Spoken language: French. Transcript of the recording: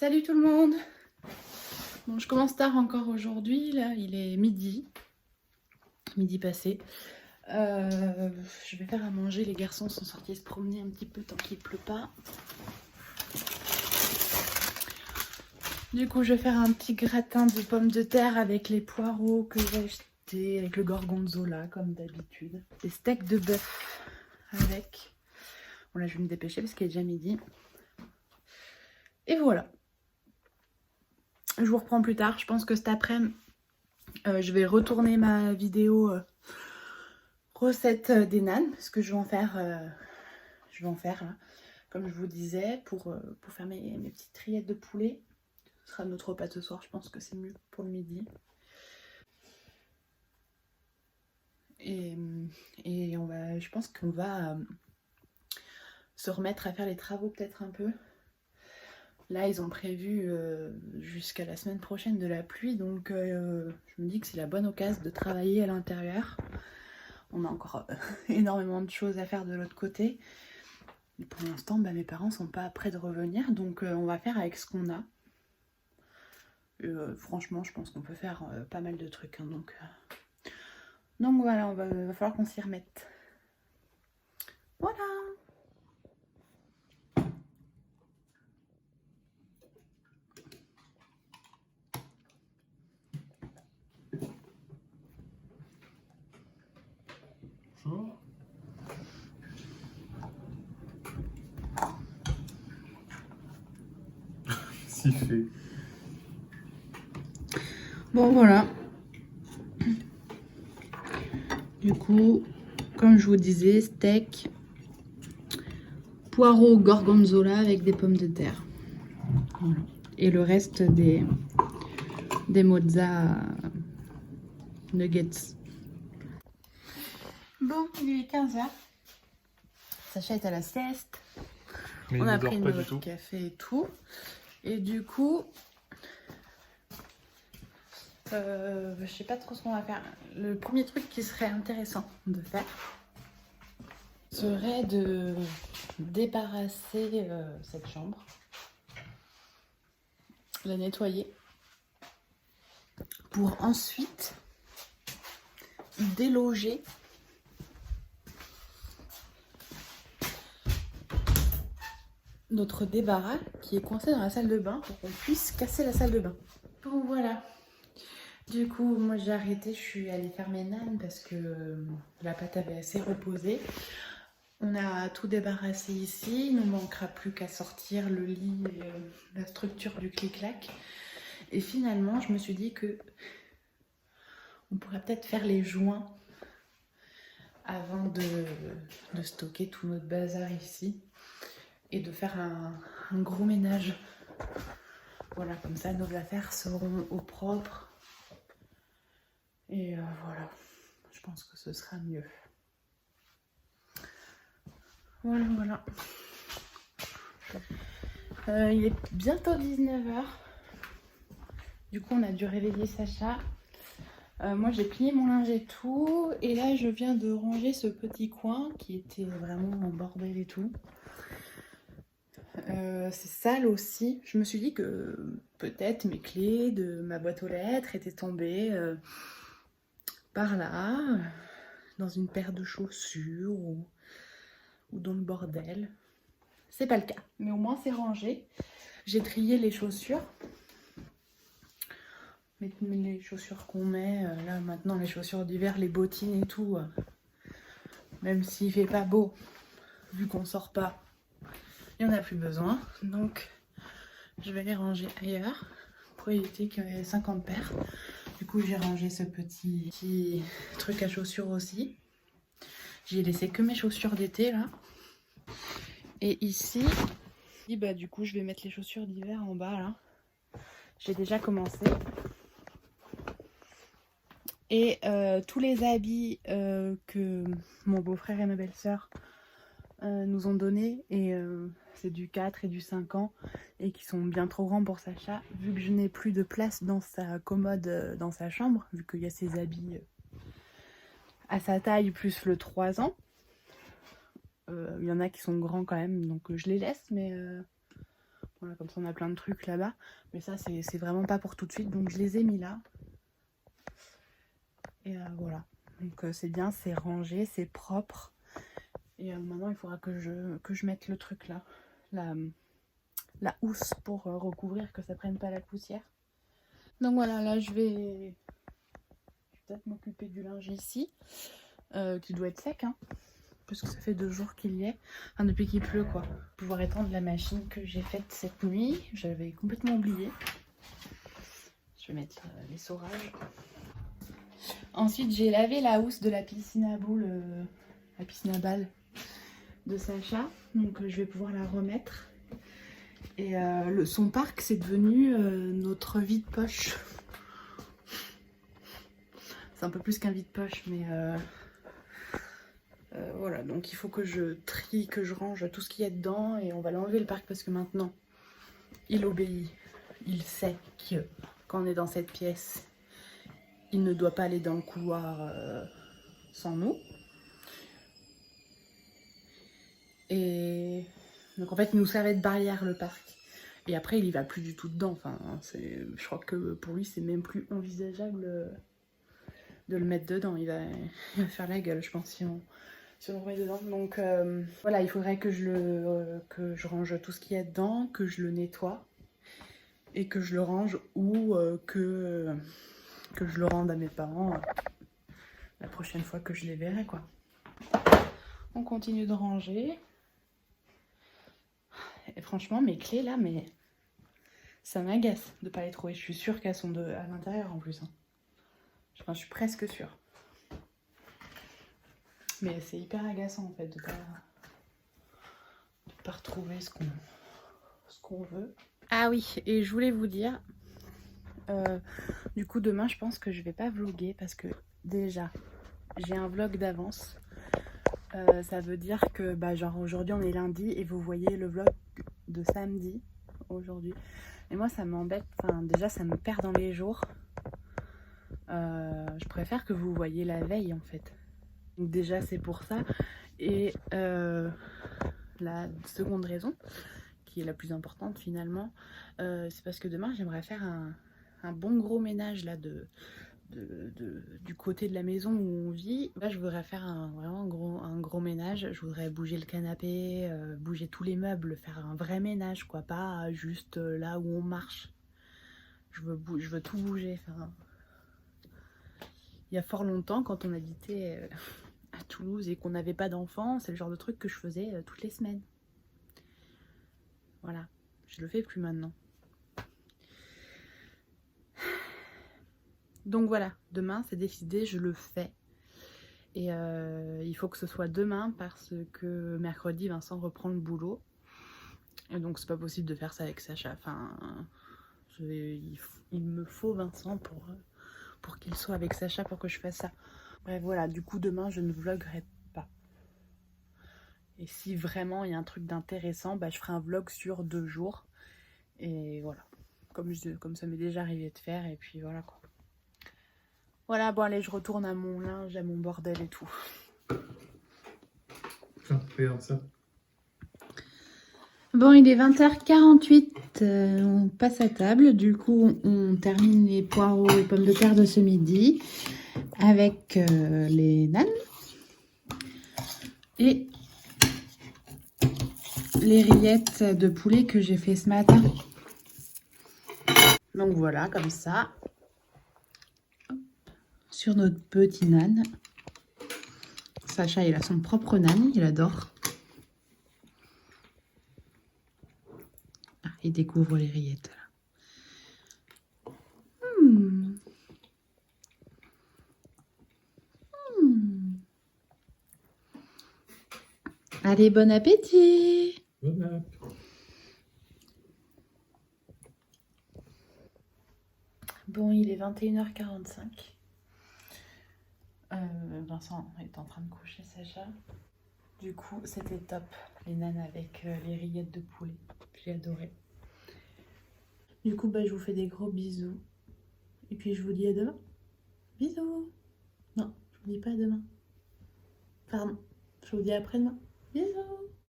Salut tout le monde. Bon, je commence tard encore aujourd'hui, là il est midi passé. Je vais faire à manger, les garçons sont sortis se promener un petit peu tant qu'il pleut pas. Du coup je vais faire un petit gratin de pommes de terre avec les poireaux que j'ai achetés, avec le gorgonzola comme d'habitude. Des steaks de bœuf avec. Bon là je vais me dépêcher parce qu'il est déjà midi. Et voilà. Je vous reprends plus tard, je pense que cet après-midi je vais retourner ma vidéo recette des nanes, parce que je vais en faire là, comme je vous disais, pour faire mes petites rillettes de poulet. Ce sera notre repas ce soir, je pense que c'est mieux pour le midi. Et je pense qu'on va se remettre à faire les travaux peut-être un peu. Là, ils ont prévu jusqu'à la semaine prochaine de la pluie, donc je me dis que c'est la bonne occasion de travailler à l'intérieur. On a encore énormément de choses à faire de l'autre côté. Et pour l'instant, mes parents sont pas prêts de revenir, donc on va faire avec ce qu'on a. Franchement, je pense qu'on peut faire pas mal de trucs. Hein, donc voilà, va falloir qu'on s'y remette. Voilà. Bonjour. Si fait. Bon voilà. Du coup, comme je vous disais, steak, poireaux gorgonzola avec des pommes de terre. Voilà. Et le reste des mozza nuggets. Bon, il est 15h. Sacha est à la sieste. Mais on il a ne dort pris pas du notre tout. café et tout. Et du coup, je sais pas trop ce qu'on va faire. Le premier truc qui serait intéressant de faire serait de débarrasser cette chambre, la nettoyer, pour ensuite déloger notre débarras qui est coincé dans la salle de bain pour qu'on puisse casser la salle de bain. Bon voilà. Du coup, moi j'ai arrêté, je suis allée faire mes nanes parce que la pâte avait assez reposé. On a tout débarrassé ici, il ne manquera plus qu'à sortir le lit et la structure du clic-clac. Et finalement, je me suis dit que on pourrait peut-être faire les joints avant de stocker tout notre bazar ici et de faire un gros ménage. Voilà, comme ça nos affaires seront au propre. Et voilà, je pense que ce sera mieux. Voilà. Il est bientôt 19h. Du coup, on a dû réveiller Sacha. Moi, j'ai plié mon linge et tout. Et là, je viens de ranger ce petit coin qui était vraiment en bordel et tout. C'est sale aussi. Je me suis dit que peut-être mes clés de ma boîte aux lettres étaient tombées par là, dans une paire de chaussures ou dans le bordel. C'est pas le cas, mais au moins c'est rangé. J'ai trié les chaussures. Les chaussures qu'on met, là maintenant les chaussures d'hiver, les bottines et tout, même s'il fait pas beau, vu qu'on sort pas, il n'y en a plus besoin. Donc je vais les ranger ailleurs pour éviter qu'il y ait 50 paires. Du coup j'ai rangé ce petit truc à chaussures aussi. J'ai laissé que mes chaussures d'été là. Et ici, du coup je vais mettre les chaussures d'hiver en bas là. J'ai déjà commencé. Et tous les habits que mon beau-frère et ma belle-sœur nous ont donnés, et c'est du 4 et du 5 ans, et qui sont bien trop grands pour Sacha, vu que je n'ai plus de place dans sa commode, dans sa chambre, vu qu'il y a ses habits à sa taille, plus le 3 ans. Il y en a qui sont grands quand même, donc je les laisse, mais Voilà, comme ça on a plein de trucs là-bas. Mais ça c'est vraiment pas pour tout de suite, donc je les ai mis là. Et voilà, donc c'est bien, c'est rangé, c'est propre. Et maintenant il faudra que je mette le truc là, la housse pour recouvrir, que ça prenne pas la poussière. Donc voilà, là je vais peut-être m'occuper du linge ici, qui doit être sec, hein, parce que ça fait 2 jours qu'il y est, enfin depuis qu'il pleut quoi. Pouvoir étendre la machine que j'ai faite cette nuit, j'avais complètement oublié. Je vais mettre les seaux-rages. Ensuite j'ai lavé la housse de la piscine à boules, la piscine à balles de Sacha, donc je vais pouvoir la remettre. Et son parc c'est devenu notre vide-poche. C'est un peu plus qu'un vide-poche, mais voilà, donc il faut que je trie, que je range tout ce qu'il y a dedans, et on va l'enlever le parc parce que maintenant il obéit, il sait que quand on est dans cette pièce, il ne doit pas aller dans le couloir sans nous. Et donc en fait il nous servait de barrière le parc. Et après il y va plus du tout dedans. Enfin, je crois que pour lui c'est même plus envisageable de le mettre dedans. Il va faire la gueule, je pense, si on le remet dedans. Donc voilà, il faudrait que je range tout ce qu'il y a dedans, que je le nettoie et que je le range, ou que je le rende à mes parents la prochaine fois que je les verrai, quoi. On continue de ranger. Et franchement, mes clés là, mais ça m'agace de pas les trouver. Je suis sûre qu'elles sont à l'intérieur en plus. Hein. Enfin, je suis presque sûre. Mais c'est hyper agaçant en fait de pas retrouver ce qu'on veut. Ah oui, et je voulais vous dire, du coup demain je pense que je vais pas vlogger parce que déjà j'ai un vlog d'avance. Ça veut dire que genre aujourd'hui on est lundi et vous voyez le vlog de samedi aujourd'hui. Et moi ça m'embête, enfin déjà ça me perd dans les jours. Je préfère que vous voyez la veille en fait. Donc déjà c'est pour ça. Et la seconde raison, qui est la plus importante finalement, c'est parce que demain j'aimerais faire un bon gros ménage là du côté de la maison où on vit. Là je voudrais faire vraiment un gros ménage. Je voudrais bouger le canapé, bouger tous les meubles, faire un vrai ménage quoi, pas juste là où on marche. Je veux tout bouger. Enfin, il y a fort longtemps, quand on habitait à Toulouse et qu'on n'avait pas d'enfants, c'est le genre de truc que je faisais toutes les semaines. Voilà, je le fais plus maintenant. Donc voilà, demain c'est décidé, je le fais. Et il faut que ce soit demain parce que mercredi Vincent reprend le boulot. Et donc c'est pas possible de faire ça avec Sacha. Enfin, il me faut Vincent pour qu'il soit avec Sacha pour que je fasse ça. Bref voilà, du coup demain je ne vloguerai pas. Et si vraiment il y a un truc d'intéressant, je ferai un vlog sur 2 jours. Et voilà, comme ça m'est déjà arrivé de faire, et puis voilà quoi. Voilà, bon allez, je retourne à mon linge, à mon bordel et tout. Regarde ça. Bon, il est 20h48, on passe à table. Du coup, on termine les poireaux et pommes de terre de ce midi avec les nanes et les rillettes de poulet que j'ai fait ce matin. Donc voilà, comme ça, sur notre petit nan. Sacha, il a son propre nan, il adore. Ah, il découvre les rillettes là. Allez, bon appétit! Bon app. Bon, il est 21h45. Vincent est en train de coucher Sacha. Du coup, c'était top. Les nanes avec les rillettes de poulet. J'ai adoré. Du coup, je vous fais des gros bisous. Et puis, je vous dis à demain. Bisous! Non, je vous dis pas à demain. Pardon, je vous dis après-demain. Bisous!